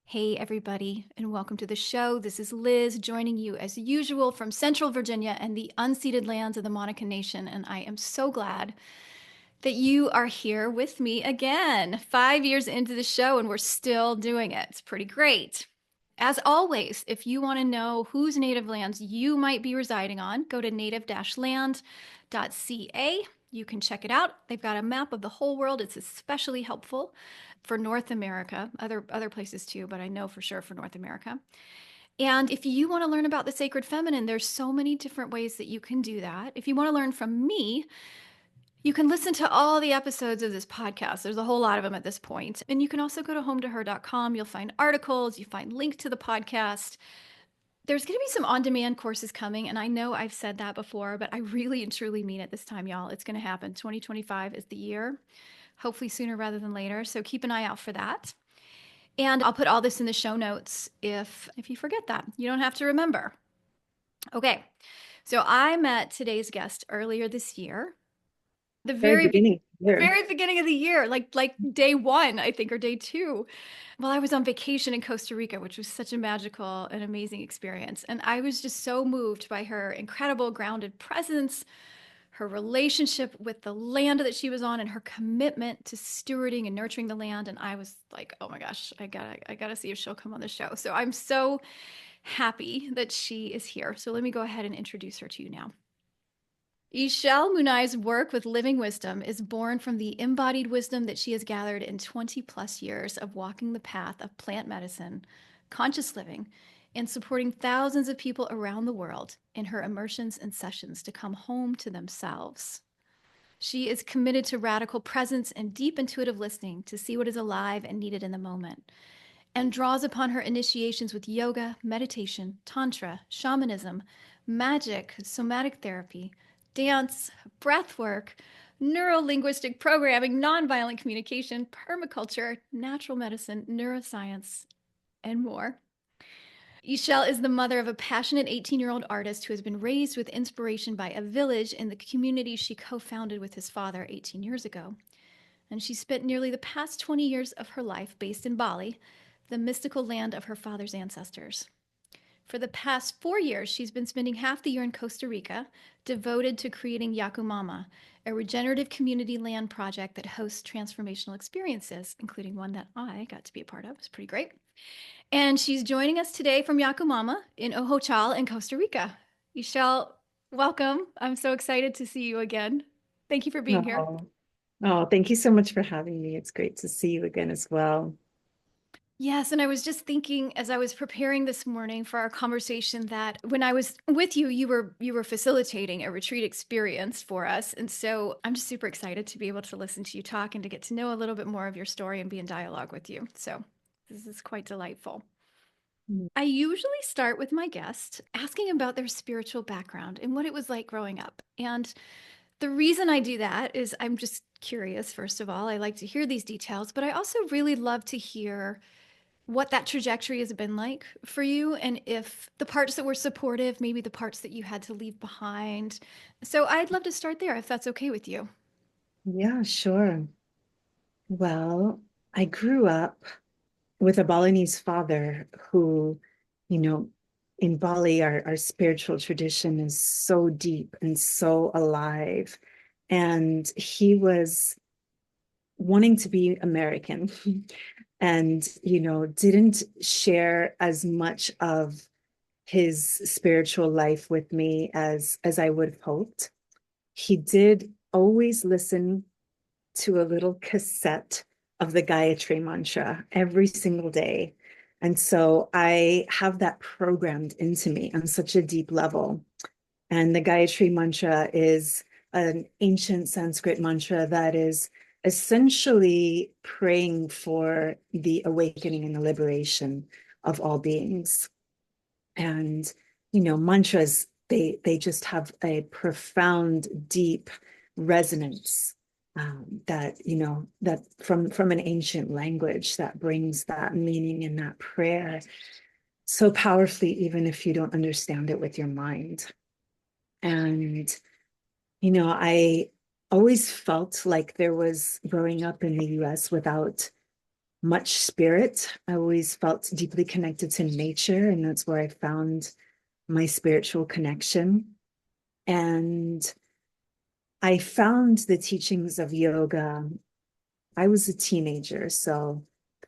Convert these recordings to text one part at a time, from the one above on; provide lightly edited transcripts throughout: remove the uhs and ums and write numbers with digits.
Hey, everybody, and welcome to the show. This is Liz joining you as usual from Central Virginia and the unceded lands of the Monacan Nation. And I am so glad that you are here with me again, 5 years into the show, and we're still doing it. It's pretty great. As always, if you want to know whose native lands you might be residing on, go to native-land.ca. You can check it out. They've got a map of the whole world. It's especially helpful for North America, other places too, but I know for sure for North America. And if you want to learn about the sacred feminine, there's so many different ways that you can do that. If you want to learn from me, you can listen to all the episodes of this podcast. There's a whole lot of them at this point. And you can also go to hometoher.com. You'll find articles, you find links to the podcast. There's going to be some on-demand courses coming, and I know I've said that before, but I really and truly mean it this time, y'all. It's going to happen. 2025 is the year, hopefully sooner rather than later. So keep an eye out for that. And I'll put all this in the show notes if you forget that. You don't have to remember. Okay. So I met today's guest earlier this year. The Very very beginning here. very beginning of the year, like day one, I think, or day two. Well, I was on vacation in Costa Rica, which was such a magical and amazing experience. And I was just so moved by her incredible grounded presence, her relationship with the land that she was on, and her commitment to stewarding and nurturing the land. And I was like, oh my gosh, I gotta see if she'll come on the show. So I'm so happy that she is here. So let me go ahead and introduce her to you now. Ixchel Munay's work with living wisdom is born from the embodied wisdom that she has gathered in 20 plus years of walking the path of plant medicine, conscious living, and supporting thousands of people around the world in her immersions and sessions to come home to themselves. She is committed to radical presence and deep intuitive listening to see what is alive and needed in the moment, and draws upon her initiations with yoga, meditation, tantra, shamanism, magic, somatic therapy, dance, breath work, neuro-linguistic programming, nonviolent communication, permaculture, natural medicine, neuroscience, and more. Ixchel is the mother of a passionate 18-year-old artist who has been raised with inspiration by a village in the community she co-founded with his father 18 years ago. And she spent nearly the past 20 years of her life based in Bali, the mystical land of her father's ancestors. For the past 4 years, she's been spending half the year in Costa Rica, devoted to creating Yacumama, a regenerative community land project that hosts transformational experiences, including one that I got to be a part of. It was pretty great. And she's joining us today from Yacumama in Ojochal in Costa Rica. Ixchel, welcome. I'm so excited to see you again. Thank you for being here. Oh, oh, thank you so much for having me. It's great to see you again as well. Yes, and I was just thinking as I was preparing this morning for our conversation that when I was with you, you were facilitating a retreat experience for us. And so I'm just super excited to be able to listen to you talk and to get to know a little bit more of your story and be in dialogue with you. So this is quite delightful. Mm. I usually start with my guest asking about their spiritual background and what it was like growing up. And the reason I do that is I'm just curious, first of all. I like to hear these details, but I also really love to hear what that trajectory has been like for you, and if the parts that were supportive, maybe the parts that you had to leave behind. So I'd love to start there if that's okay with you. Yeah, sure. Well, I grew up with a Balinese father who, you know, in Bali, our spiritual tradition is so deep and so alive. And he was wanting to be American and, didn't share as much of his spiritual life with me as I would have hoped. He did always listen to a little cassette of the Gayatri mantra every single day. And so I have that programmed into me on such a deep level. And the Gayatri mantra is an ancient Sanskrit mantra that is essentially praying for the awakening and the liberation of all beings. And mantras, they just have a profound, deep resonance, that from an ancient language that brings that meaning and that prayer so powerfully, even if you don't understand it with your mind. And I always felt like there was, growing up in the US without much spirit. I always felt deeply connected to nature, and that's where I found my spiritual connection. And I found the teachings of yoga. I was a teenager, so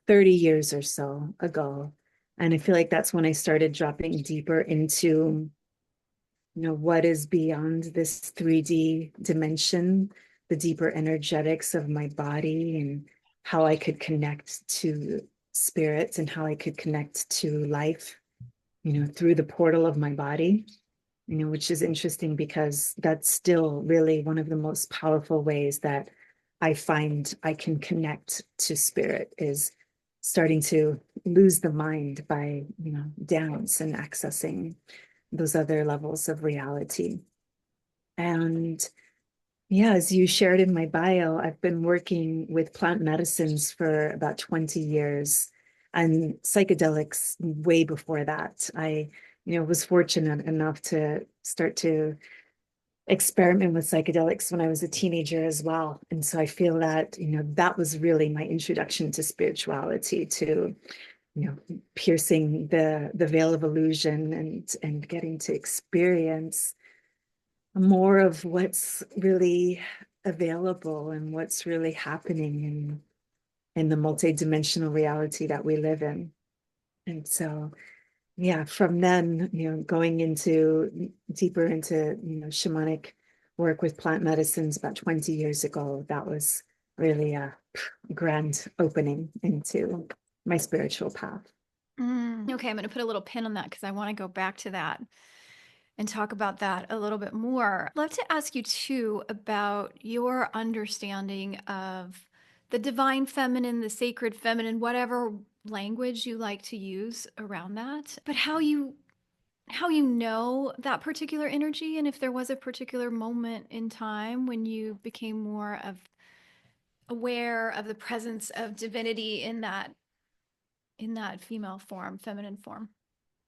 30 years or so ago. And I feel like that's when I started dropping deeper into, what is beyond this 3D dimension, the deeper energetics of my body, and how I could connect to spirits and how I could connect to life, through the portal of my body, which is interesting because that's still really one of the most powerful ways that I find I can connect to spirit is starting to lose the mind by, dance and accessing those other levels of reality. And yeah, as you shared in my bio, I've been working with plant medicines for about 20 years and psychedelics way before that. I, was fortunate enough to start to experiment with psychedelics when I was a teenager as well. And so I feel that, that was really my introduction to spirituality, to, piercing the veil of illusion and getting to experience more of what's really available and what's really happening in the multidimensional reality that we live in. And so, yeah, from then, going into deeper into, shamanic work with plant medicines about 20 years ago, that was really a grand opening into my spiritual path. Okay, I'm going to put a little pin on that because I want to go back to that and talk about that a little bit more. I'd love to ask you too about your understanding of the divine feminine, the sacred feminine, whatever language you like to use around that, but how you know that particular energy and if there was a particular moment in time when you became more of aware of the presence of divinity in that female form, feminine form.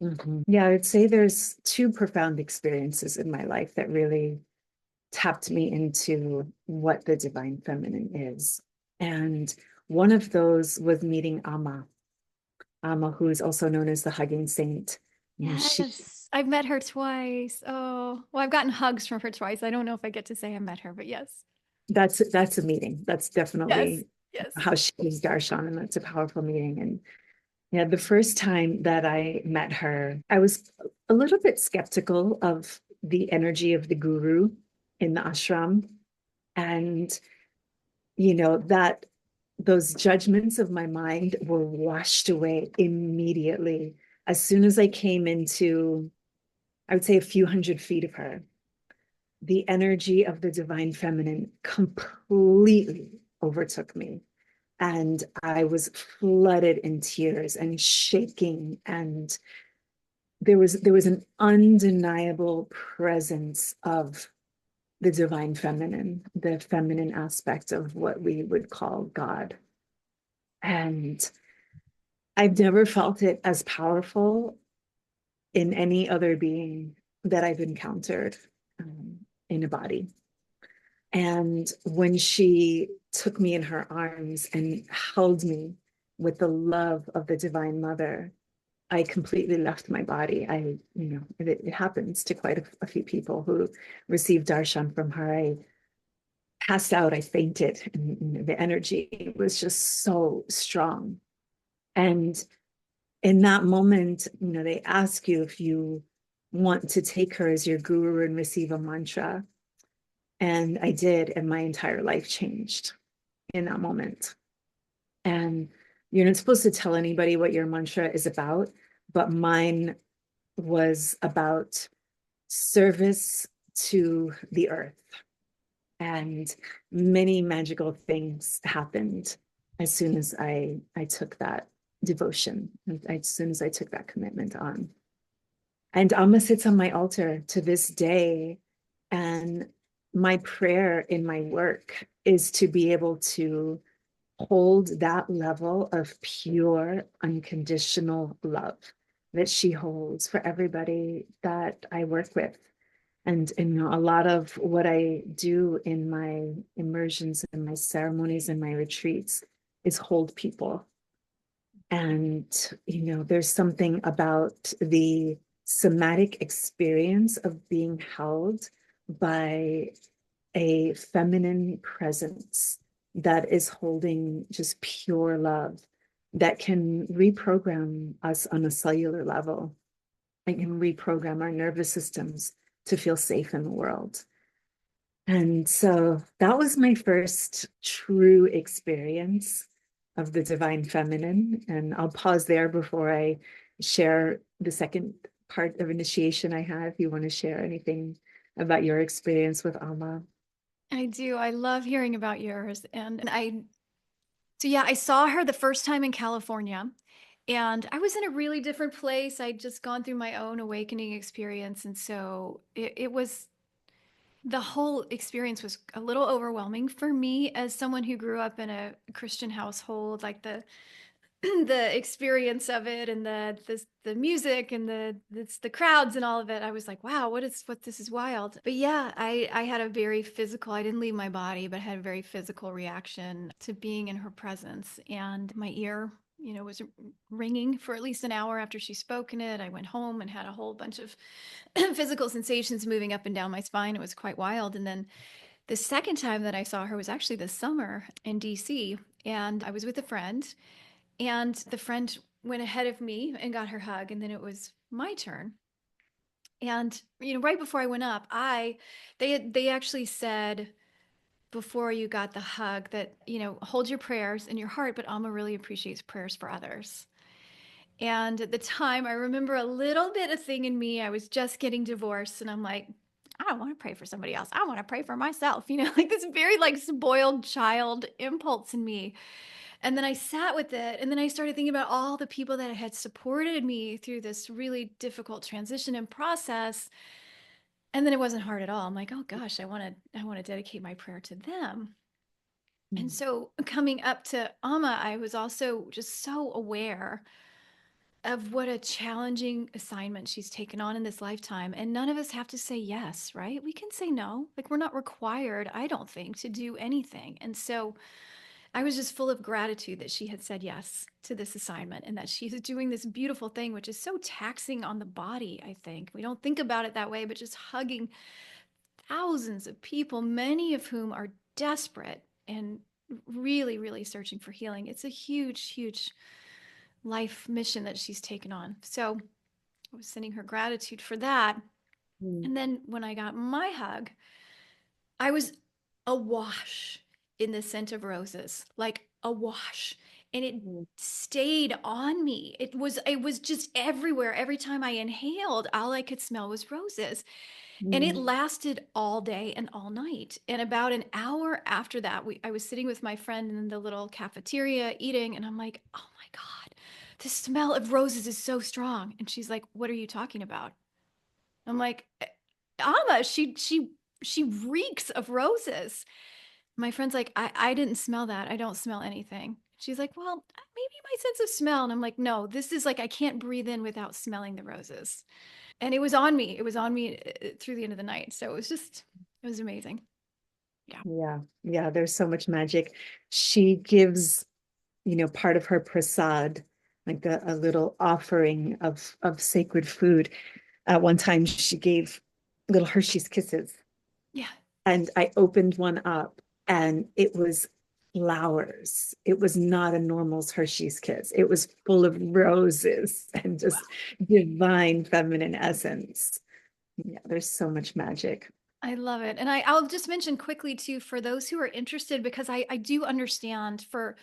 Mhm. Yeah, I would say there's two profound experiences in my life that really tapped me into what the divine feminine is. And one of those was meeting Amma, who is also known as the hugging saint. She Yes, I've met her twice. Oh, well, I've gotten hugs from her twice. I don't know if I get to say I met her, but yes. that's a meeting. That's Yes. definitely Yes. how she is darshan, and that's a powerful meeting. And yeah, the first time that I met her, I was a little bit skeptical of the energy of the guru in the ashram. And that those judgments of my mind were washed away immediately as soon as I came into, I would say, a few hundred feet of her. The energy of the divine feminine completely overtook me, and I was flooded in tears and shaking, and there was an undeniable presence of the divine feminine, the feminine aspect of what we would call God. And I've never felt it as powerful in any other being that I've encountered in a body. And when she took me in her arms and held me with the love of the Divine Mother, I completely left my body. It happens to quite a few people who receive darshan from her. I passed out, I fainted, and the energy was just so strong. And in that moment, they ask you if you want to take her as your guru and receive a mantra. And I did, and my entire life changed in that moment. And you're not supposed to tell anybody what your mantra is about, but mine was about service to the earth. And many magical things happened as soon as I took that devotion, as soon as I took that commitment on. And Amma sits on my altar to this day. And my prayer in my work is to be able to hold that level of pure, unconditional love that she holds for everybody that I work with. And a lot of what I do in my immersions and my ceremonies and my retreats is hold people And, there's something about the somatic experience of being held by a feminine presence that is holding just pure love that can reprogram us on a cellular level and can reprogram our nervous systems to feel safe in the world. And so that was my first true experience of the divine feminine. And I'll pause there before I share the second part of initiation I had, if you want to share anything about your experience with Amma. I do. I love hearing about yours. So yeah, I saw her the first time in California, and I was in a really different place. I'd just gone through my own awakening experience. And so it was the whole experience was a little overwhelming for me as someone who grew up in a Christian household. Like the experience of it and the music and the crowds and all of it, I was like, wow, what this is wild. But yeah, I had a very physical, I didn't leave my body, but had a very physical reaction to being in her presence. And my ear, was ringing for at least an hour after she spoke in it. I went home and had a whole bunch of physical sensations moving up and down my spine. It was quite wild. And then the second time that I saw her was actually this summer in DC, and I was with a friend, and the friend went ahead of me and got her hug, and then it was my turn. And right before I went up, they actually said before you got the hug that hold your prayers in your heart, but Alma really appreciates prayers for others. And at the time, I remember a little bit of thing in me. I was just getting divorced, and I'm like, I don't want to pray for somebody else. I want to pray for myself. Like this very like spoiled child impulse in me. And then I sat with it, and then I started thinking about all the people that had supported me through this really difficult transition and process. And then it wasn't hard at all. I'm like, oh gosh, I want to dedicate my prayer to them. And Mm. so coming up to Amma, I was also just so aware of what a challenging assignment she's taken on in this lifetime. And none of us have to say yes, right? We can say no. Like we're not required, I don't think, to do anything. And so I was just full of gratitude that she had said yes to this assignment and that she's doing this beautiful thing, which is so taxing on the body, I think. We don't think about it that way, but just hugging thousands of people, many of whom are desperate and really, really searching for healing. It's a huge, huge life mission that she's taken on. So I was sending her gratitude for that. Mm. And then when I got my hug, I was awash in the scent of roses, like awash. And it Mm. stayed on me. It was just everywhere. Every time I inhaled, all I could smell was roses. And it Mm. lasted all day and all night. And about an hour after that, I was sitting with my friend in the little cafeteria eating, and I'm like, oh my God, the smell of roses is so strong. And she's like, what are you talking about? I'm like, Amma, she reeks of roses. My friend's like, I didn't smell that. I don't smell anything. She's like, well, maybe my sense of smell. And I'm like, no, this is like, I can't breathe in without smelling the roses. And it was on me. It was on me through the end of the night. So it was amazing. Yeah. Yeah, yeah, there's so much magic. She gives, part of her prasad, like a little offering of sacred food. At one time, she gave little Hershey's Kisses, Yeah. and I opened one up, and it was flowers. It was not a normal Hershey's Kiss. It was full of roses and just divine feminine essence. Yeah, there's so much magic. I love it. And I'll just mention quickly too, for those who are interested, because I do understand for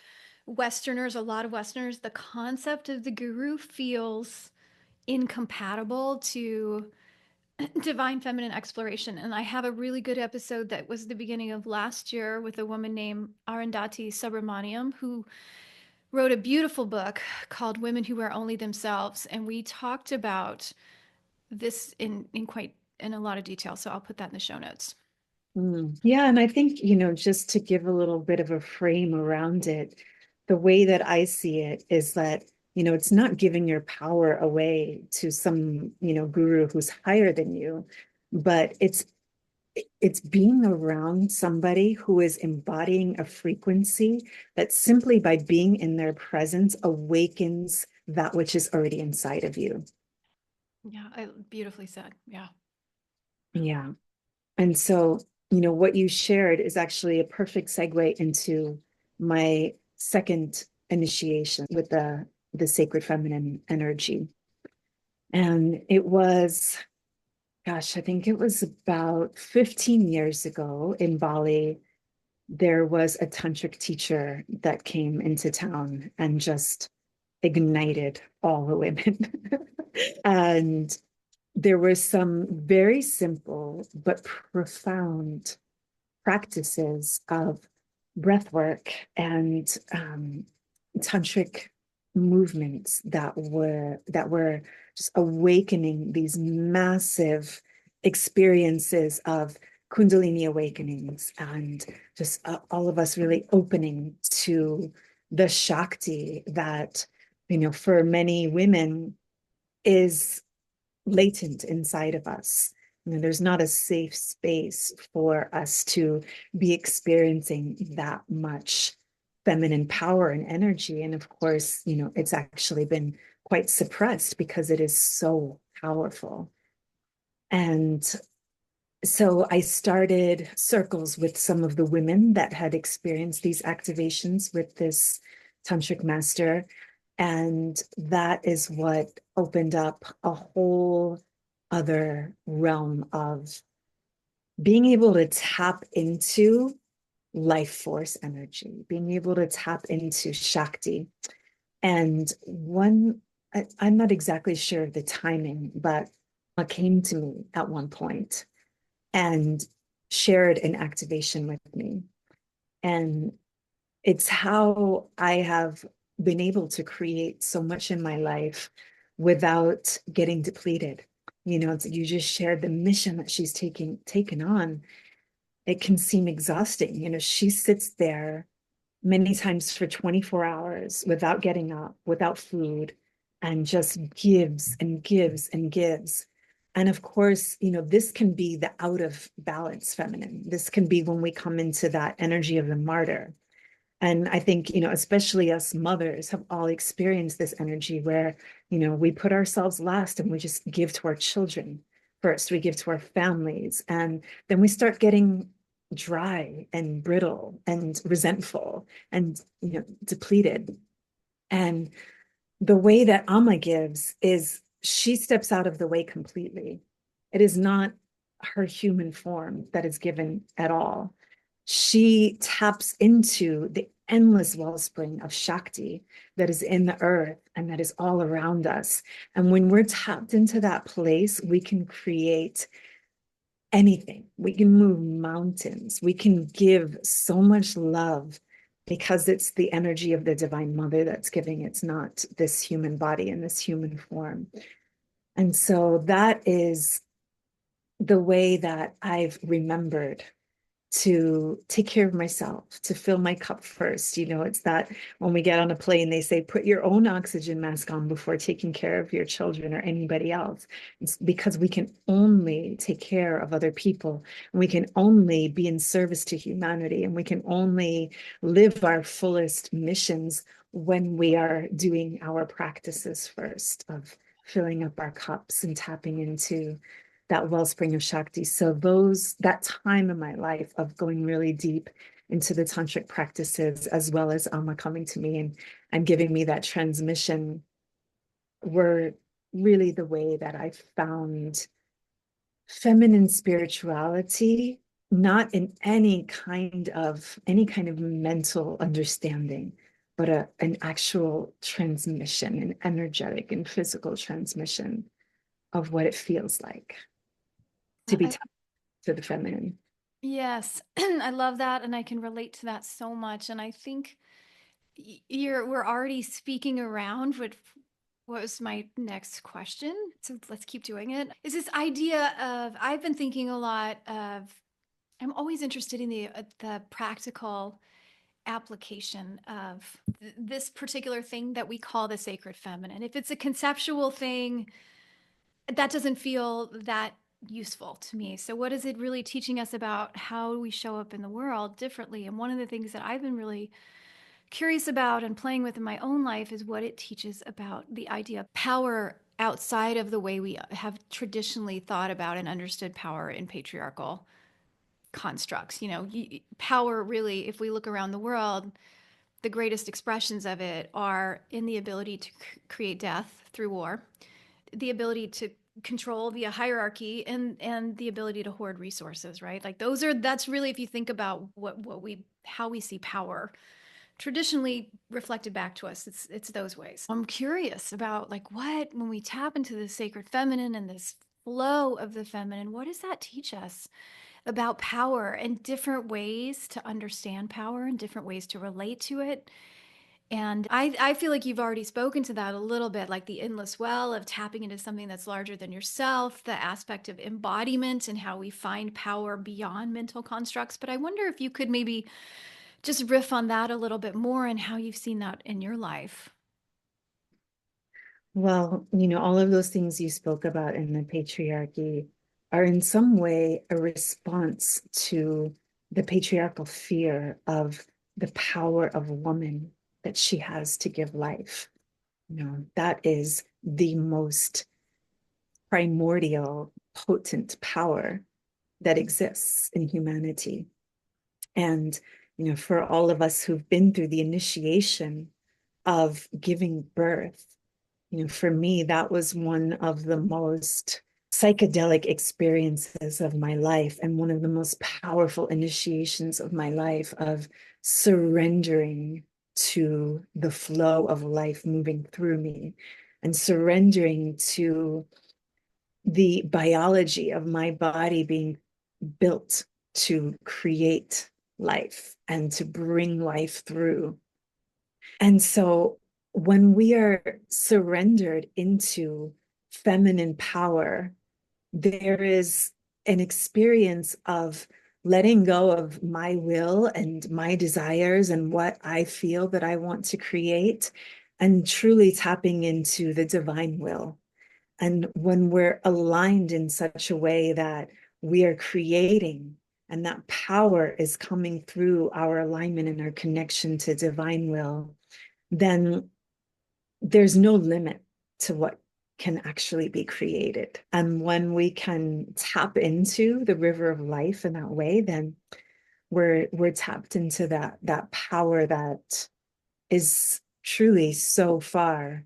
Westerners, a lot of Westerners, the concept of the guru feels incompatible to divine feminine exploration. And I have a really good episode that was the beginning of last year with a woman named Arundhati Subramaniam, who wrote a beautiful book called Women Who Wear Only Themselves. And we talked about this in a lot of detail. So I'll put that in the show notes. Mm. Yeah, and I think, just to give a little bit of a frame around it, the way that I see it is that, it's not giving your power away to some, guru who's higher than you, but it's being around somebody who is embodying a frequency that simply by being in their presence awakens that which is already inside of you. Yeah, beautifully said. Yeah. Yeah. And so, you know, what you shared is actually a perfect segue into my second initiation with the sacred feminine energy. And it was, gosh, I think it was about 15 years ago in Bali. There was a tantric teacher that came into town and just ignited all the women. And there were some very simple but profound practices of breath work and tantric movements that were just awakening these massive experiences of kundalini awakenings and just all of us really opening to the shakti that, you know, for many women is latent inside of us. You know, there's not a safe space for us to be experiencing that much feminine power and energy. And of course, you know, it's actually been quite suppressed because it is so powerful. And so I started circles with some of the women that had experienced these activations with this tantric master. And that is what opened up a whole other realm of being able to tap into life force energy, being able to tap into Shakti. And I'm not exactly sure of the timing, but what came to me at one point and shared an activation with me. And it's how I have been able to create so much in my life without getting depleted. You know, you just shared the mission that she's taken on. It can seem exhausting. You know, she sits there many times for 24 hours without getting up, without food, and just gives and gives and gives. And of course, you know, this can be the out of balance feminine. This can be when we come into that energy of the martyr. And I think, you know, especially us mothers have all experienced this energy where, you know, we put ourselves last and we just give to our children first, we give to our families, and then we start getting dry and brittle and resentful and, you know, depleted. And the way that Amma gives is she steps out of the way completely. It is not her human form that is given at all. She taps into the endless wellspring of Shakti that is in the earth and that is all around us. And when we're tapped into that place, we can create anything. We can move mountains. We can give so much love because it's the energy of the Divine Mother that's giving. It's not this human body in this human form. And so that is the way that I've remembered to take care of myself, to fill my cup first. You know, it's that when we get on a plane, they say, put your own oxygen mask on before taking care of your children or anybody else. It's because we can only take care of other people. And we can only be in service to humanity. And we can only live our fullest missions when we are doing our practices first of filling up our cups and tapping into that wellspring of Shakti. So that time in my life of going really deep into the tantric practices, as well as Amma coming to me and giving me that transmission, were really the way that I found feminine spirituality, not in any kind of mental understanding, but an actual transmission, an energetic and physical transmission of what it feels like to be I, tapped to the feminine. yes, I love that, and I can relate to that so much. And I think we're already speaking around what was my next question. So let's keep doing it. Is this idea of I've been thinking a lot of I'm always interested in the practical application of this particular thing that we call the sacred feminine. If it's a conceptual thing, that doesn't feel that useful to me. So, what is it really teaching us about how we show up in the world differently? And one of the things that I've been really curious about and playing with in my own life is what it teaches about the idea of power outside of the way we have traditionally thought about and understood power in patriarchal constructs. You know, power really, if we look around the world, the greatest expressions of it are in the ability to create death through war, the ability to control via hierarchy, and the ability to hoard resources, right? Like that's really, if you think about what we how we see power traditionally reflected back to us, it's those ways. I'm curious about like what, when we tap into the sacred feminine and this flow of the feminine, what does that teach us about power and different ways to understand power and different ways to relate to it? And I feel like you've already spoken to that a little bit, like the endless well of tapping into something that's larger than yourself, the aspect of embodiment and how we find power beyond mental constructs. But I wonder if you could maybe just riff on that a little bit more and how you've seen that in your life. Well, all of those things you spoke about in the patriarchy are in some way a response to the patriarchal fear of the power of a woman that she has to give life. That is the most primordial, potent power that exists in humanity. And, for all of us who've been through the initiation of giving birth, for me, that was one of the most psychedelic experiences of my life and one of the most powerful initiations of my life of surrendering to the flow of life moving through me and surrendering to the biology of my body being built to create life and to bring life through. And so when we are surrendered into feminine power, there is an experience of letting go of my will and my desires and what I feel that I want to create, and truly tapping into the divine will. And when we're aligned in such a way that we are creating and that power is coming through our alignment and our connection to divine will, then there's no limit to what can actually be created. And when we can tap into the river of life in that way, then we're tapped into that power that is truly so far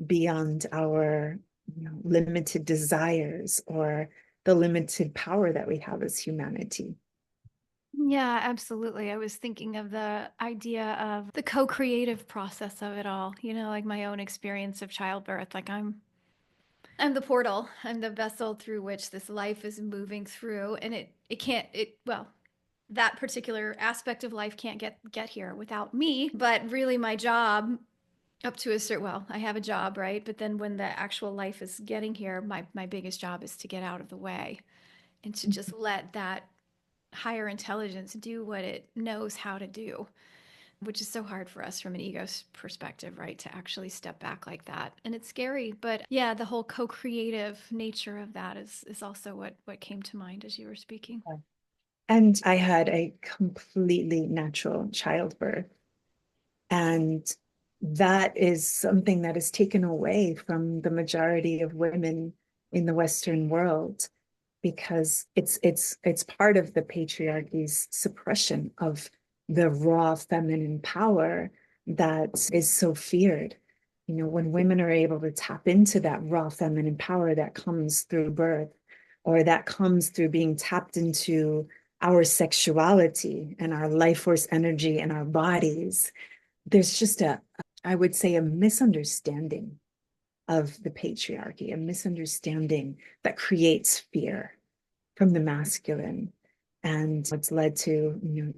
beyond our limited desires or the limited power that we have as humanity. Yeah, absolutely. I was thinking of the idea of the co-creative process of it all, like my own experience of childbirth. Like I'm the portal, I'm the vessel through which this life is moving through, and it can't it well, that particular aspect of life can't get here without me, but really my job up to a certain, well, I have a job, right? But then when the actual life is getting here, my biggest job is to get out of the way and to just let that higher intelligence do what it knows how to do, which is so hard for us from an ego perspective, right? To actually step back like that. And it's scary, but yeah, the whole co-creative nature of that is also what came to mind as you were speaking. And I had a completely natural childbirth. And that is something that is taken away from the majority of women in the Western world, because it's part of the patriarchy's suppression of the raw feminine power that is so feared. When women are able to tap into that raw feminine power that comes through birth, or that comes through being tapped into our sexuality and our life force energy and our bodies, there's just I would say, a misunderstanding of the patriarchy, a misunderstanding that creates fear from the masculine. And it's led to,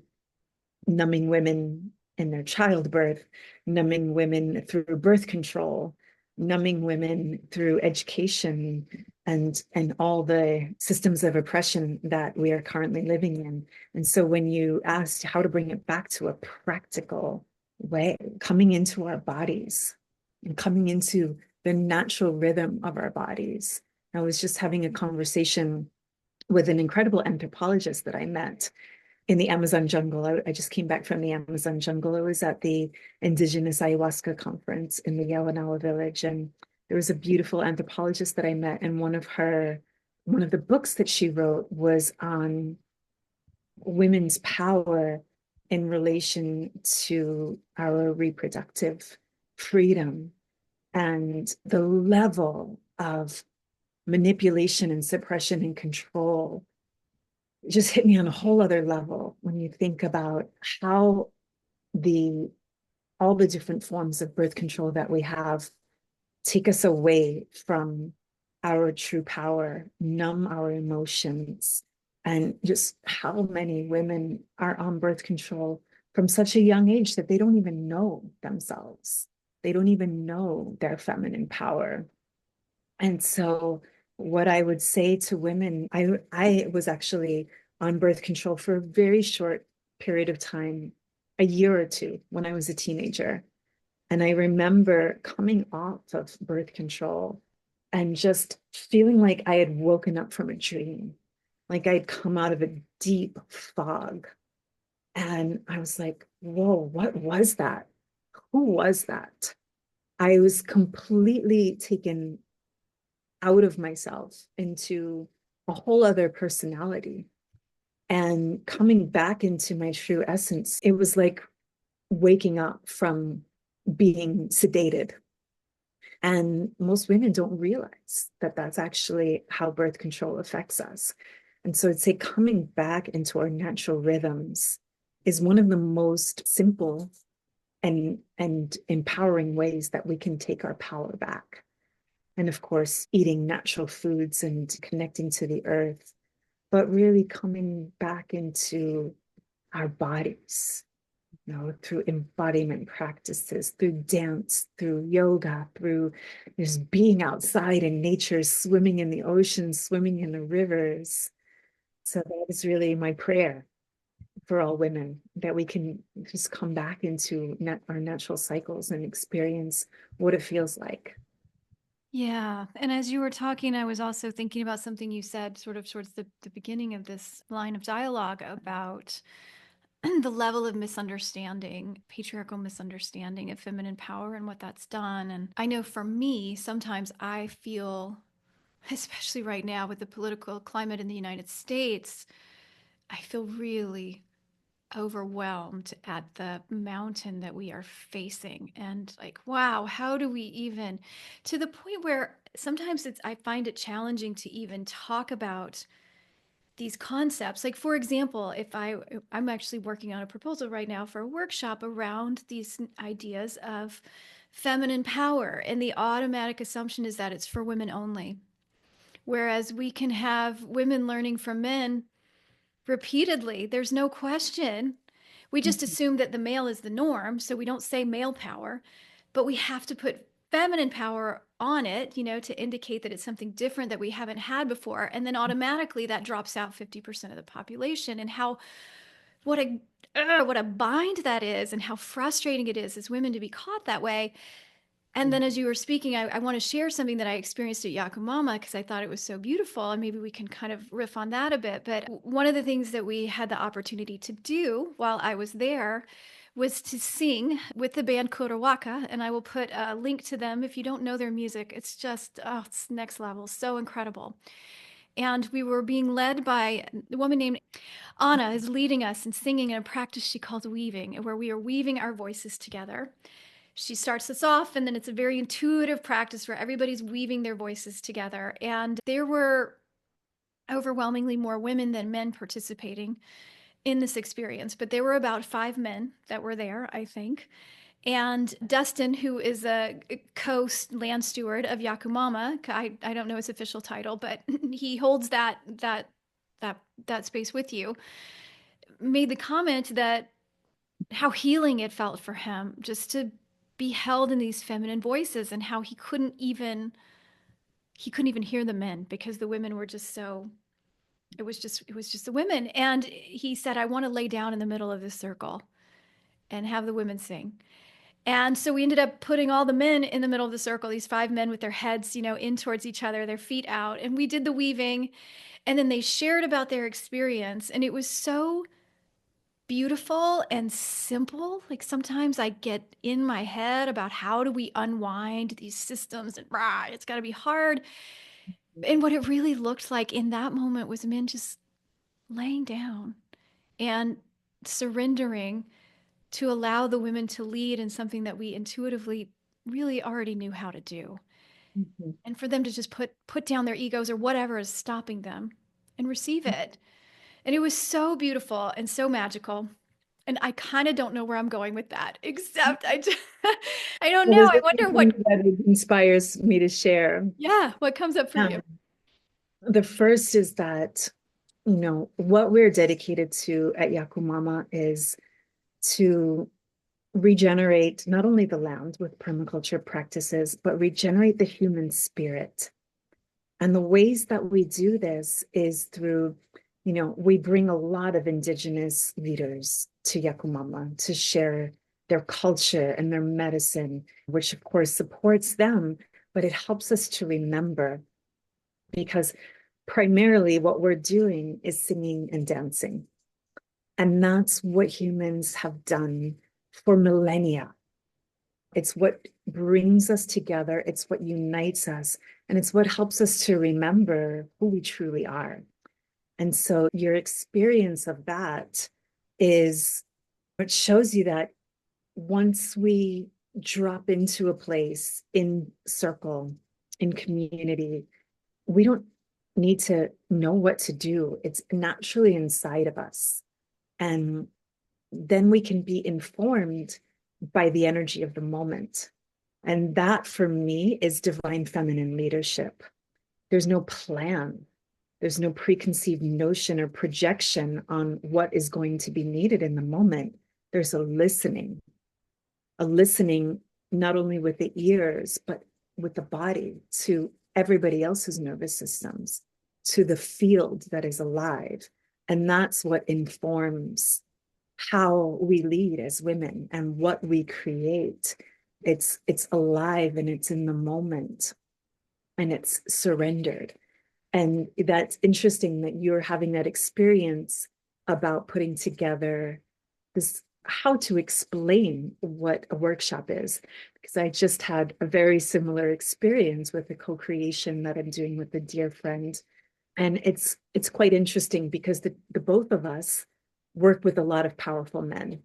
numbing women in their childbirth, numbing women through birth control, numbing women through education and all the systems of oppression that we are currently living in. And so when you asked how to bring it back to a practical way, coming into our bodies and coming into the natural rhythm of our bodies. I was just having a conversation with an incredible anthropologist that I met in the Amazon jungle. I just came back from the Amazon jungle. I was at the Indigenous Ayahuasca conference in the Yawanawa village, and there was a beautiful anthropologist that I met, and one of the books that she wrote was on women's power in relation to our reproductive freedom and the level of manipulation and suppression and control just hit me on a whole other level when you think about how the all the different forms of birth control that we have take us away from our true power, numb our emotions, and just how many women are on birth control from such a young age that they don't even know themselves. They don't even know their feminine power. And so what I would say to women, I was actually on birth control for a very short period of time, a year or two when I was a teenager. And I remember coming off of birth control and just feeling like I had woken up from a dream, like I'd come out of a deep fog. And I was like, whoa, what was that? Who was that? I was completely taken out of myself into a whole other personality. And coming back into my true essence, it was like waking up from being sedated. And most women don't realize that that's actually how birth control affects us. And so I'd say coming back into our natural rhythms is one of the most simple and empowering ways that we can take our power back. And of course, eating natural foods and connecting to the earth, but really coming back into our bodies, through embodiment practices, through dance, through yoga, through just being outside in nature, swimming in the ocean, swimming in the rivers. So that is really my prayer for all women, that we can just come back into our natural cycles and experience what it feels like. Yeah. And as you were talking, I was also thinking about something you said sort of towards the beginning of this line of dialogue about the level of misunderstanding, patriarchal misunderstanding of feminine power and what that's done. And I know for me, sometimes I feel, especially right now with the political climate in the United States, I feel really overwhelmed at the mountain that we are facing. And like, wow, how do we even, to the point where sometimes I find it challenging to even talk about these concepts. Like, for example, if I'm actually working on a proposal right now for a workshop around these ideas of feminine power, and the automatic assumption is that it's for women only, whereas we can have women learning from men repeatedly. There's no question. We just assume that the male is the norm, so we don't say male power, but we have to put feminine power on it, to indicate that it's something different that we haven't had before. And then automatically that drops out 50% of the population. And what a bind that is, and how frustrating it is as women to be caught that way. And then as you were speaking, I want to share something that I experienced at Yacumama because I thought it was so beautiful. And maybe we can kind of riff on that a bit. But one of the things that we had the opportunity to do while I was there was to sing with the band Kurawaka. And I will put a link to them if you don't know their music. It's just, oh, it's next level. So incredible. And we were being led by a woman named Anna is leading us and singing in a practice she calls weaving, where we are weaving our voices together. She starts us off, and then it's a very intuitive practice where everybody's weaving their voices together. And there were overwhelmingly more women than men participating in this experience, but there were about 5 men that were there, I think. And Dustin, who is a coast land steward of Yacumama, I don't know his official title, but he holds that space with you, made the comment that how healing it felt for him just to be held in these feminine voices, and how he couldn't even hear the men because the women were just so, it was just the women. And he said, I want to lay down in the middle of this circle and have the women sing. And so we ended up putting all the men in the middle of the circle, these 5 men with their heads, in towards each other, their feet out. And we did the weaving. And then they shared about their experience. And it was so beautiful and simple. Like sometimes I get in my head about how do we unwind these systems and rah, it's got to be hard. And what it really looked like in that moment was men just laying down and surrendering to allow the women to lead in something that we intuitively really already knew how to do. Mhm. And for them to just put down their egos or whatever is stopping them and receive it. And it was so beautiful and so magical. And I kind of don't know where I'm going with that, except I don't Well, know. there's I a few wonder things that it inspires me to share. yeah, what comes up for you? Um, the first is that, what we're dedicated to at Yacumama is to regenerate not only the land with permaculture practices, but regenerate the human spirit. And the ways that we do this is through, we bring a lot of indigenous leaders to Yacumama to share their culture and their medicine, which of course supports them, but it helps us to remember because primarily what we're doing is singing and dancing. And that's what humans have done for millennia. It's what brings us together. It's what unites us. And it's what helps us to remember who we truly are. And so your experience of that is what shows you that once we drop into a place in circle, in community, we don't need to know what to do. It's naturally inside of us. And then we can be informed by the energy of the moment. And that for me is divine feminine leadership. There's no plan. There's no preconceived notion or projection on what is going to be needed in the moment. There's a listening not only with the ears, but with the body to everybody else's nervous systems, to the field that is alive. And that's what informs how we lead as women and what we create. It's alive and it's in the moment and it's surrendered. And that's interesting that you're having that experience about putting together this, how to explain what a workshop is, because I just had a very similar experience with the co-creation that I'm doing with a dear friend. And it's quite interesting because the both of us work with a lot of powerful men.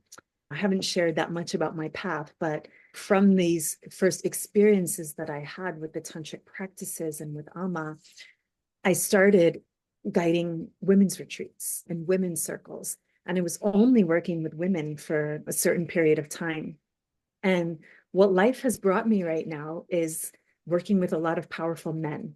I haven't shared that much about my path, but from these first experiences that I had with the tantric practices and with Amma, I started guiding women's retreats and women's circles. And I was only working with women for a certain period of time. And what life has brought me right now is working with a lot of powerful men.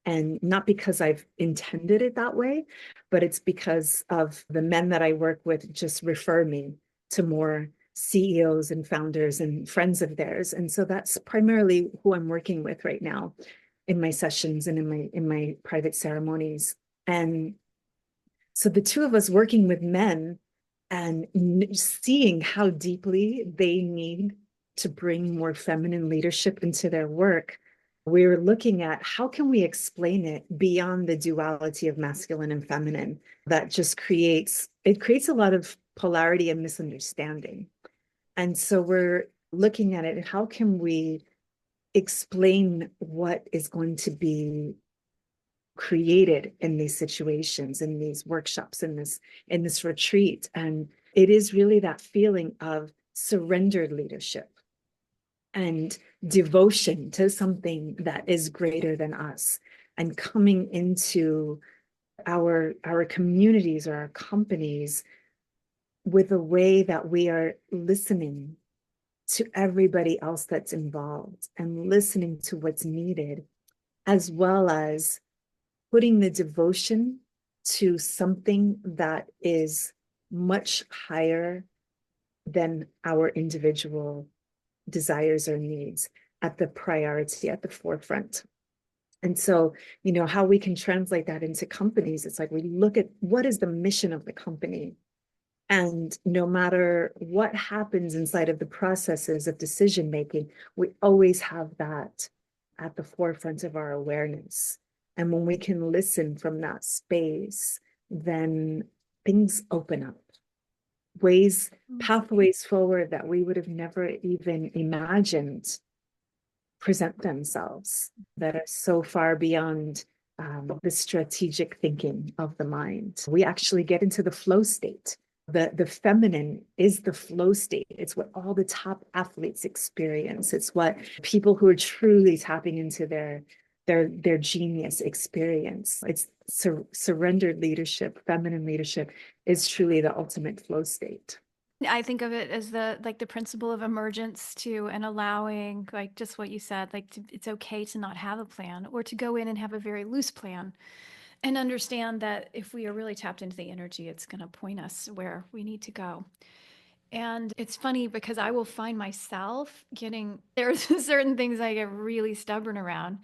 And not because I've intended it that way, but it's because of the men that I work with just refer me to more CEOs and founders and friends of theirs. And so that's primarily who I'm working with right now in my sessions and in my private ceremonies. And so the two of us working with men and seeing how deeply they need to bring more feminine leadership into their work, we were looking at how can we explain it beyond the duality of masculine and feminine that just creates a lot of polarity and misunderstanding. And so we're looking at it, how can we explain what is going to be created in these situations, in these workshops, in this retreat. And it is really that feeling of surrendered leadership and devotion to something that is greater than us, and coming into our communities or our companies with a way that we are listening to everybody else that's involved and listening to what's needed, as well as putting the devotion to something that is much higher than our individual desires or needs at the priority, at the forefront. And so, how we can translate that into companies, it's like we look at what is the mission of the company And no matter what happens inside of the processes of decision making, we always have that at the forefront of our awareness. And when we can listen from that space, then things open up, ways, Mm. pathways forward that we would have never even imagined present themselves, that are so far beyond the strategic thinking of the mind. We actually get into the flow state. The feminine is the flow state. It's what all the top athletes experience. It's what people who are truly tapping into their genius experience. It's surrendered leadership. Feminine leadership is truly the ultimate flow state. I think of it as the principle of emergence too, and allowing, like just what you said, it's okay to not have a plan, or to go in and have a very loose plan, and understand that if we are really tapped into the energy, it's going to point us where we need to go. And it's funny because I will find myself getting, there's certain things I get really stubborn around.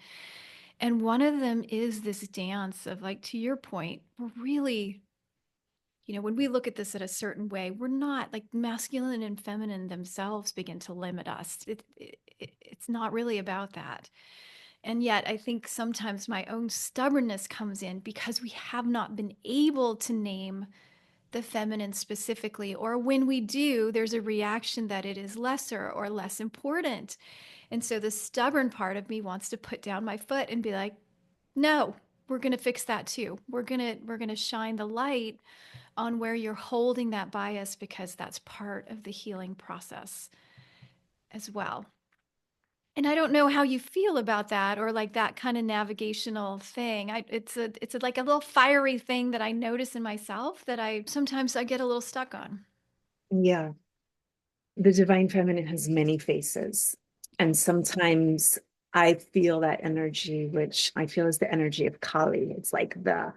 And one of them is this dance of, like, to your point, we're really, when we look at this in a certain way, we're not, like, masculine and feminine themselves begin to limit us. It's not really about that. And yet, I think sometimes my own stubbornness comes in because we have not been able to name the feminine specifically. Or when we do, there's a reaction that it is lesser or less important. And so the stubborn part of me wants to put down my foot and be like, no, we're going to fix that too. We're going to shine the light on where you're holding that bias, because that's part of the healing process as well. And I don't know how you feel about that, or like that kind of navigational thing. It's like a little fiery thing that I notice in myself that I sometimes I get a little stuck on. Yeah. The divine feminine has many faces. And sometimes I feel that energy, which I feel is the energy of Kali. It's like the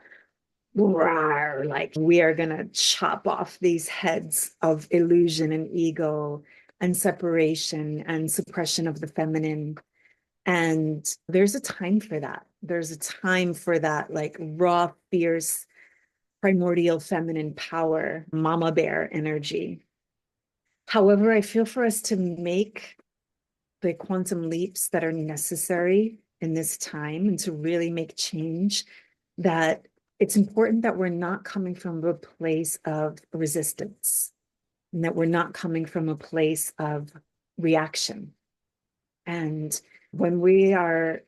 roar, like we are going to chop off these heads of illusion and ego and separation and suppression of the feminine. And there's a time for that. There's a time for that, like raw, fierce, primordial feminine power, mama bear energy. However, I feel for us to make the quantum leaps that are necessary in this time and to really make change, that it's important that we're not coming from a place of resistance, and that we're not coming from a place of reaction. And when we are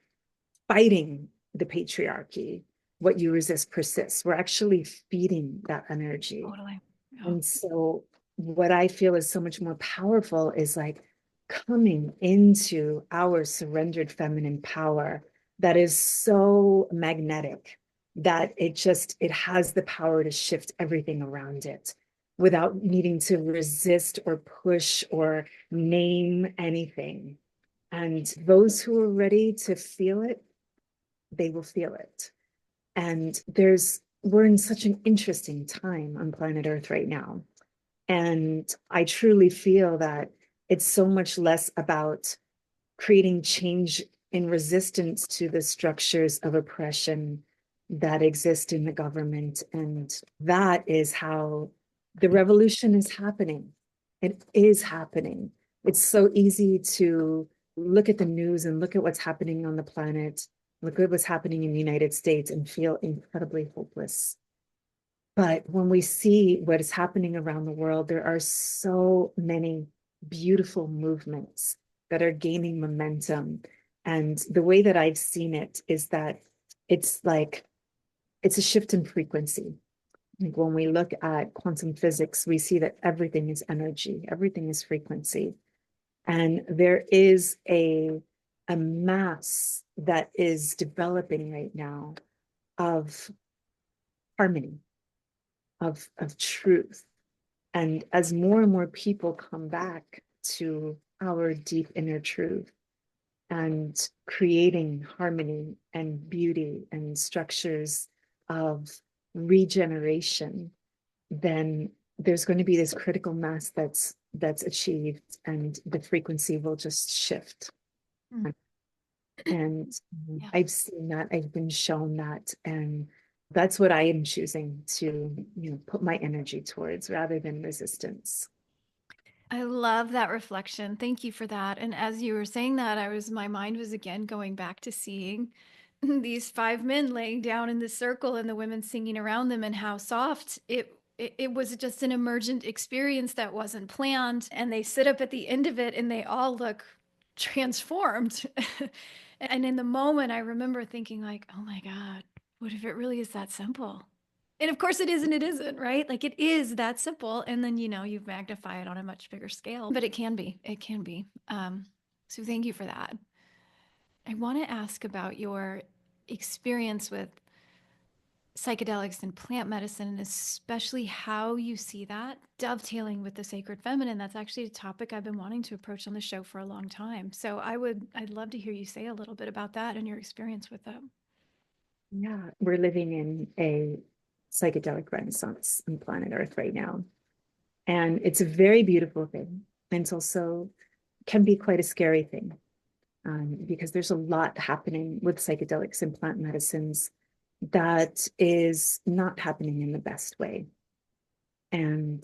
fighting the patriarchy, what you resist persists. We're actually feeding that energy. Totally. Yeah. And so what I feel is so much more powerful is like coming into our surrendered feminine power that is so magnetic that it has the power to shift everything around it without needing to resist or push or name anything. And those who are ready to feel it, they will feel it. And we're in such an interesting time on planet Earth right now. And I truly feel that it's so much less about creating change in resistance to the structures of oppression that exist in the government. And that is how the revolution is happening. It is happening. It's so easy to look at the news and look at what's happening on the planet, look at what's happening in the United States and feel incredibly hopeless. But when we see what is happening around the world, there are so many beautiful movements that are gaining momentum. And the way that I've seen it is that it's like it's a shift in frequency. Like when we look at quantum physics, we see that everything is energy, everything is frequency. And there is a mass that is developing right now of harmony, of truth. And as more and more people come back to our deep inner truth and creating harmony and beauty and structures of regeneration, then there's going to be this critical mass that's achieved, and the frequency will just shift. Mm. And Yeah. I've seen that, I've been shown that, and That's what I am choosing to, put my energy towards rather than resistance. I love that reflection. Thank you for that. And as you were saying that, my mind was again going back to seeing these five men laying down in this circle and the women singing around them, and how soft it was, just an emergent experience that wasn't planned. And they sit up at the end of it and they all look transformed. And in the moment, I remember thinking like, oh my God, what if it really is that simple? And of course it is and it isn't, right? Like it is that simple. And then, you magnify it on a much bigger scale, but it can be. It can be. So thank you for that. I want to ask about your experience with psychedelics and plant medicine, and especially how you see that dovetailing with the sacred feminine. That's actually a topic I've been wanting to approach on the show for a long time. So I'd love to hear you say a little bit about that and your experience with them. Yeah, we're living in a psychedelic renaissance on planet Earth right now. And it's a very beautiful thing. And it's also can be quite a scary thing, because there's a lot happening with psychedelics and plant medicines that is not happening in the best way. And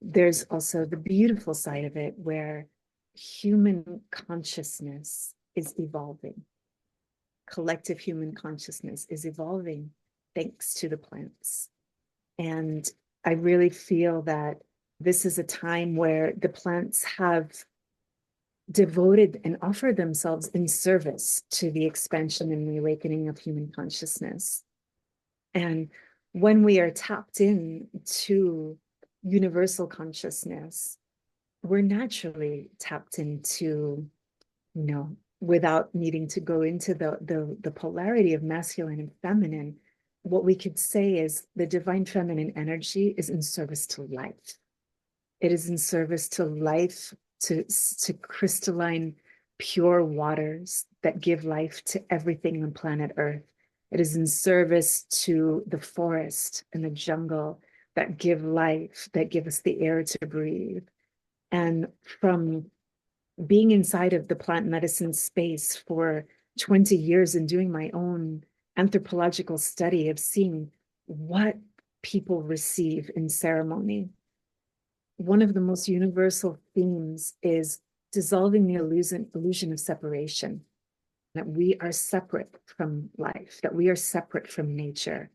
there's also the beautiful side of it where human consciousness is evolving. Collective human consciousness is evolving thanks to the plants. And I really feel that this is a time where the plants have devoted and offered themselves in service to the expansion and the awakening of human consciousness. And when we are tapped in to universal consciousness, we're naturally tapped into, without needing to go into the polarity of masculine and feminine. What we could say is the divine feminine energy is in service to life. It is in service to life, to crystalline, pure waters that give life to everything on planet Earth. It is in service to the forest and the jungle that give life, that give us the air to breathe. And from being inside of the plant medicine space for 20 years and doing my own anthropological study of seeing what people receive in ceremony, one of the most universal themes is dissolving the illusion of separation, that we are separate from life, that we are separate from nature,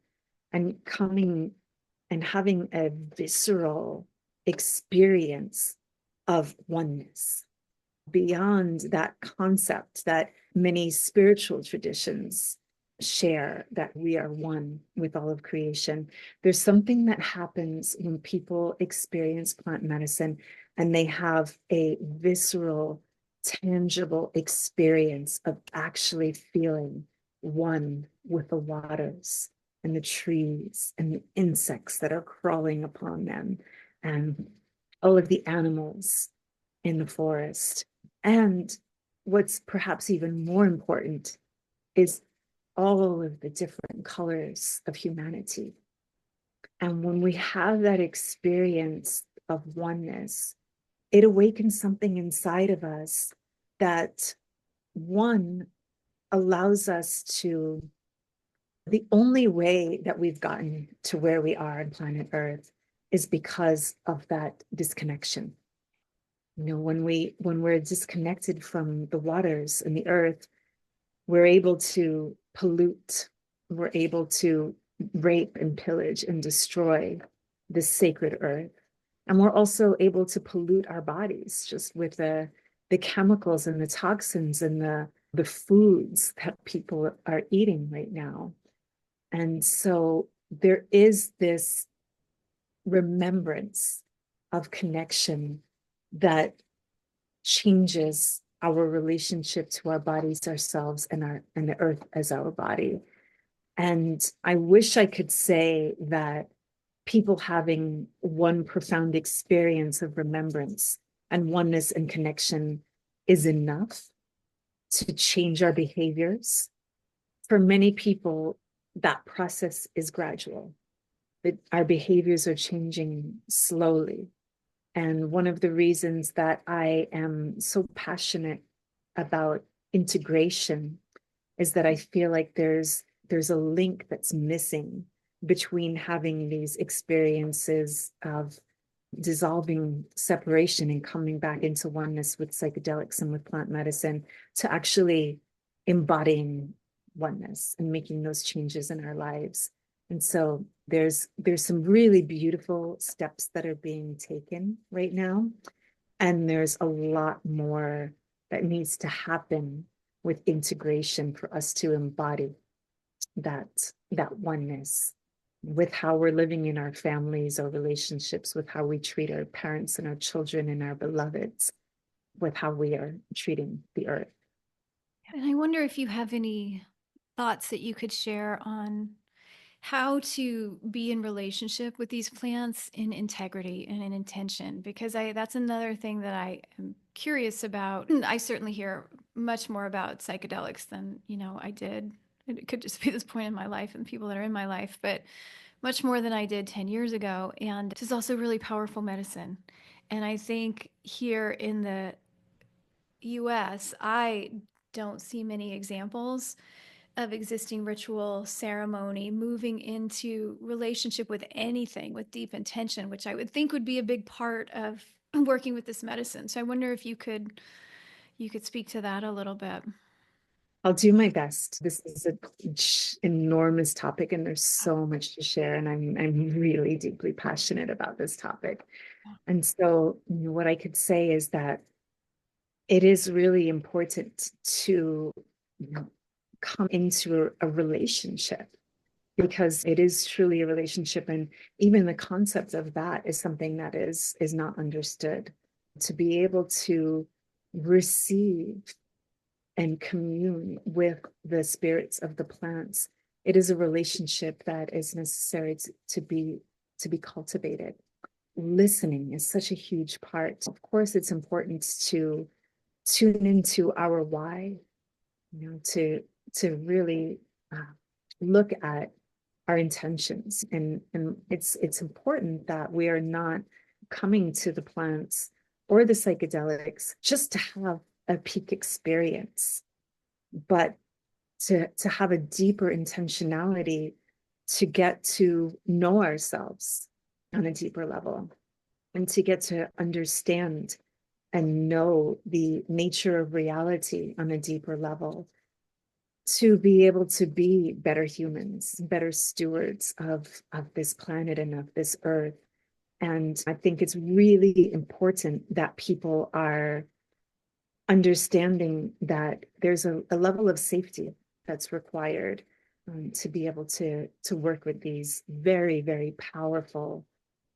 and coming and having a visceral experience of oneness beyond that concept that many spiritual traditions share, that we are one with all of creation. There's something that happens when people experience plant medicine and they have a visceral, tangible experience of actually feeling one with the waters and the trees and the insects that are crawling upon them and all of the animals in the forest. And what's perhaps even more important is all of the different colors of humanity. And when we have that experience of oneness, it awakens something inside of us that, one, allows us to, the only way that we've gotten to where we are on planet Earth is because of that disconnection. When we're disconnected from the waters and the earth, we're able to pollute, we're able to rape and pillage and destroy this sacred earth. And we're also able to pollute our bodies just with the chemicals and the toxins and the foods that people are eating right now. And so there is this remembrance of connection that changes our relationship to our bodies, ourselves, and the earth as our body. And I wish I could say that people having one profound experience of remembrance and oneness and connection is enough to change our behaviors. For many people, that process is gradual. Our behaviors are changing slowly. And one of the reasons that I am so passionate about integration is that I feel like there's a link that's missing between having these experiences of dissolving separation and coming back into oneness with psychedelics and with plant medicine to actually embodying oneness and making those changes in our lives. And so there's some really beautiful steps that are being taken right now. And there's a lot more that needs to happen with integration for us to embody that oneness with how we're living in our families, our relationships, with how we treat our parents and our children and our beloveds, with how we are treating the earth. And I wonder if you have any thoughts that you could share on how to be in relationship with these plants in integrity and in intention, because I that's another thing that I am curious about. And I certainly hear much more about psychedelics than, I did. It could just be this point in my life and people that are in my life, but much more than I did 10 years ago. And this is also really powerful medicine. And I think here in the US, I don't see many examples of existing ritual ceremony moving into relationship with anything with deep intention, which I would think would be a big part of working with this medicine. So I wonder if you could speak to that a little bit. I'll do my best. This is an enormous topic, and there's so much to share. And I'm really deeply passionate about this topic. And so, what I could say is that it is really important to, come into a relationship, because it is truly a relationship, and even the concept of that is something that is not understood. To be able to receive and commune with the spirits of the plants, it is a relationship that is necessary to be cultivated. Listening is such a huge part. Of course, it's important to tune into our why, to really look at our intentions, and it's important that we are not coming to the plants or the psychedelics just to have a peak experience, but to have a deeper intentionality, to get to know ourselves on a deeper level, and to get to understand and know the nature of reality on a deeper level, to be able to be better humans, better stewards of this planet and of this earth. And I think it's really important that people are understanding that there's a level of safety that's required, to be able to work with these very, very powerful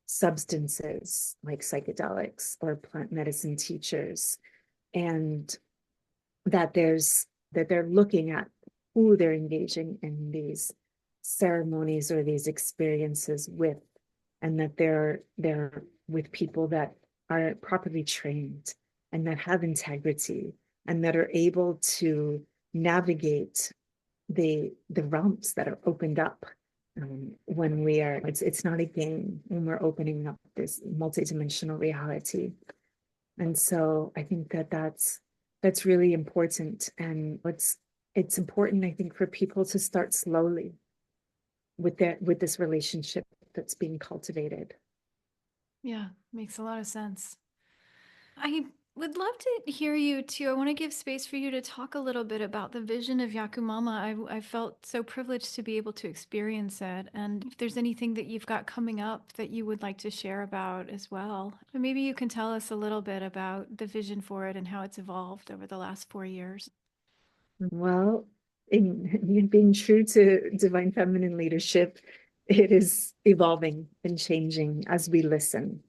substances like psychedelics or plant medicine teachers, and that they're looking at who they're engaging in these ceremonies or these experiences with, and that they're with people that are properly trained and that have integrity and that are able to navigate the realms that are opened up, when we are it's not a game when we're opening up this multidimensional reality. And so I think that that's really important. And it's important, I think, for people to start slowly with this relationship that's being cultivated. Yeah, makes a lot of sense. I would love to hear you too. I want to give space for you to talk a little bit about the vision of Yacumama. I felt so privileged to be able to experience it. And if there's anything that you've got coming up that you would like to share about as well, maybe you can tell us a little bit about the vision for it and how it's evolved over the last 4 years. Well, in being true to divine feminine leadership, it is evolving and changing as we listen,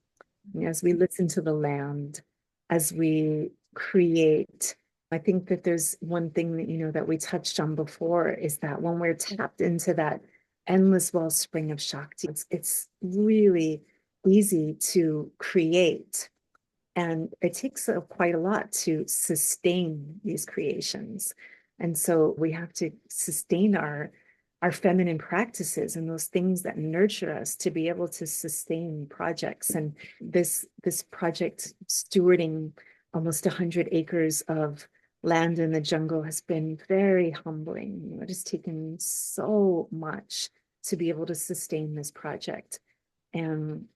as we listen to the land, as we create. I think that there's one thing that, that we touched on before, is that when we're tapped into that endless wellspring of Shakti, it's really easy to create. And it takes quite a lot to sustain these creations. And so we have to sustain our feminine practices and those things that nurture us to be able to sustain projects. And this project, stewarding almost 100 acres of land in the jungle, has been very humbling. It has taken so much to be able to sustain this project. And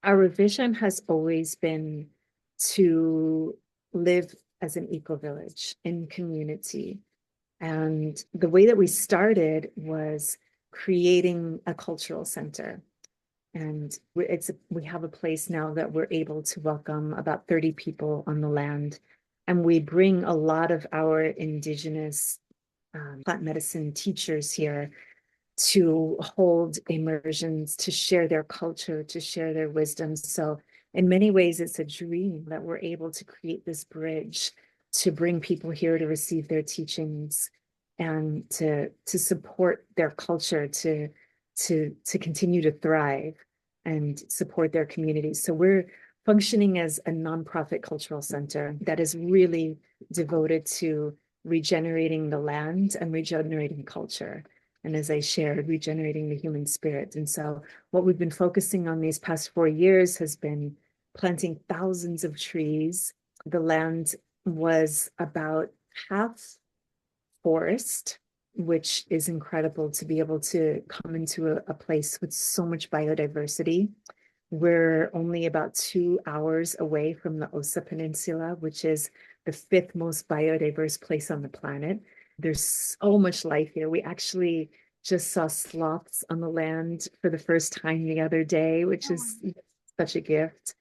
our vision has always been to live as an eco-village in community. And the way that we started was creating a cultural center. And we have a place now that we're able to welcome about 30 people on the land. And we bring a lot of our indigenous plant medicine teachers here to hold immersions, to share their culture, to share their wisdom. So in many ways, it's a dream that we're able to create this bridge to bring people here to receive their teachings and to support their culture, to continue to thrive and support their communities. So we're functioning as a nonprofit cultural center that is really devoted to regenerating the land and regenerating culture. And as I shared, regenerating the human spirit. And so what we've been focusing on these past 4 years has been planting thousands of trees. The land was about half forest, which is incredible to be able to come into a place with so much biodiversity. We're only about 2 hours away from the Osa Peninsula, which is the fifth most biodiverse place on the planet. There's so much life here. We actually just saw sloths on the land for the first time the other day, which is such a gift.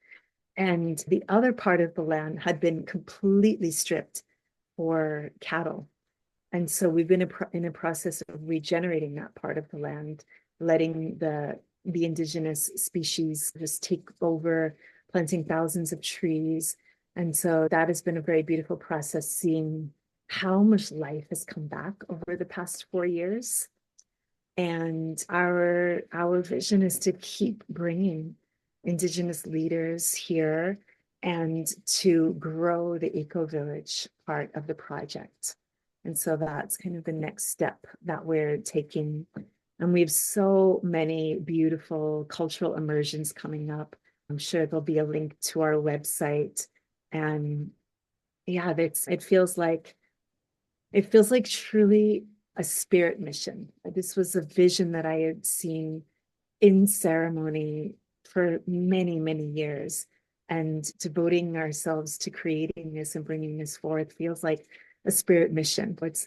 And the other part of the land had been completely stripped for cattle. And so we've been in a process of regenerating that part of the land, letting the indigenous species just take over, planting thousands of trees. And so that has been a very beautiful process, seeing how much life has come back over the past 4 years. And our vision is to keep bringing indigenous leaders here and to grow the eco-village part of the project. And so that's kind of the next step that we're taking. And we have so many beautiful cultural immersions coming up. I'm sure there'll be a link to our website. And yeah, it feels like truly a spirit mission. This was a vision that I had seen in ceremony for many, many years. And devoting ourselves to creating this and bringing this forth feels like a spirit mission. But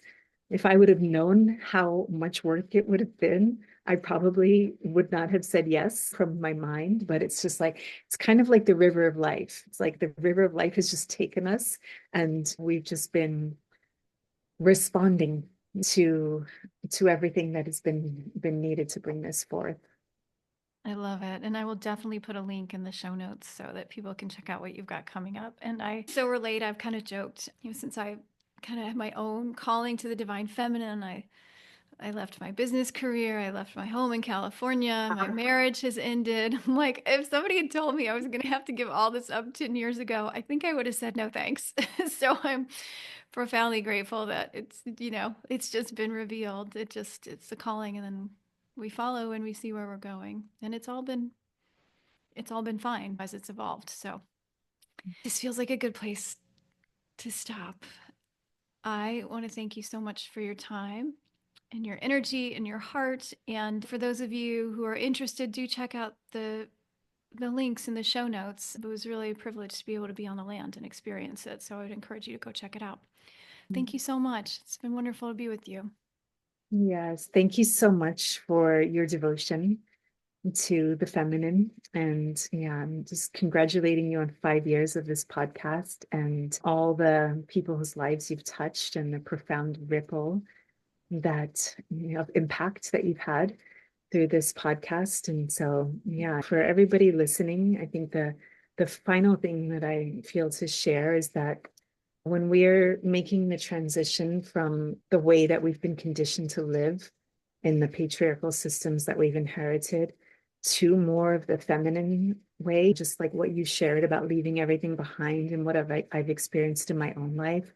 if I would have known how much work it would have been, I probably would not have said yes from my mind. But it's just like, it's kind of like the river of life. It's like the river of life has just taken us, and we've just been responding to everything that has been needed to bring this forth. I love it. And I will definitely put a link in the show notes so that people can check out what you've got coming up. And I so relate, I've kind of joked, since I kind of have my own calling to the divine feminine, I left my business career. I left my home in California. My marriage has ended. I'm like, if somebody had told me I was going to have to give all this up 10 years ago, I think I would have said no thanks. So I'm profoundly grateful that it's just been revealed. It's the calling, and then we follow and we see where we're going. And it's all been fine as it's evolved. So this feels like a good place to stop. I want to thank you so much for your time and your energy and your heart. And for those of you who are interested, do check out the links in the show notes. It was really a privilege to be able to be on the land and experience it. So I would encourage you to go check it out. Thank you so much. It's been wonderful to be with you. Yes, thank you so much for your devotion to the feminine. And yeah, I'm just congratulating you on 5 years of this podcast and all the people whose lives you've touched and the profound ripple that of impact that you've had through this podcast. And so yeah, for everybody listening, I think the final thing that I feel to share is that when we're making the transition from the way that we've been conditioned to live in the patriarchal systems that we've inherited to more of the feminine way, just like what you shared about leaving everything behind and what I've experienced in my own life,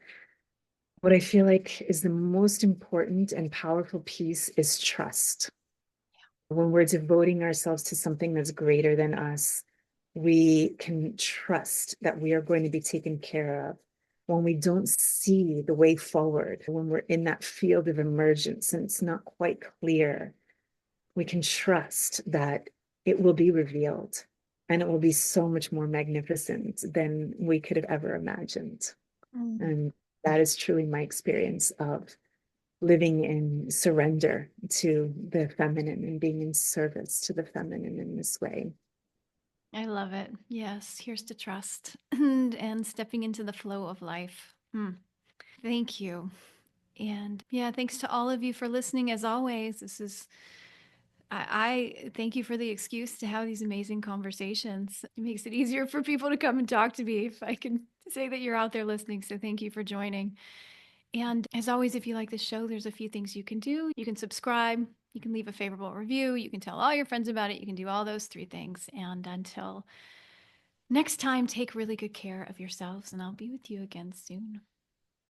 what I feel like is the most important and powerful piece is trust. When we're devoting ourselves to something that's greater than us, we can trust that we are going to be taken care of. When we don't see the way forward, when we're in that field of emergence and it's not quite clear, we can trust that it will be revealed and it will be so much more magnificent than we could have ever imagined. Mm. And that is truly my experience of living in surrender to the feminine and being in service to the feminine in this way. I love it. Yes, here's to trust and stepping into the flow of life. Thank you. And yeah, thanks to all of you for listening. As always, I thank you for the excuse to have these amazing conversations. It makes it easier for people to come and talk to me if I can say that you're out there listening. So thank you for joining. And as always, if you like this show, there's a few things you can do. You can subscribe, you can leave a favorable review, you can tell all your friends about it. You can do all those three things. And until next time, take really good care of yourselves, and I'll be with you again soon.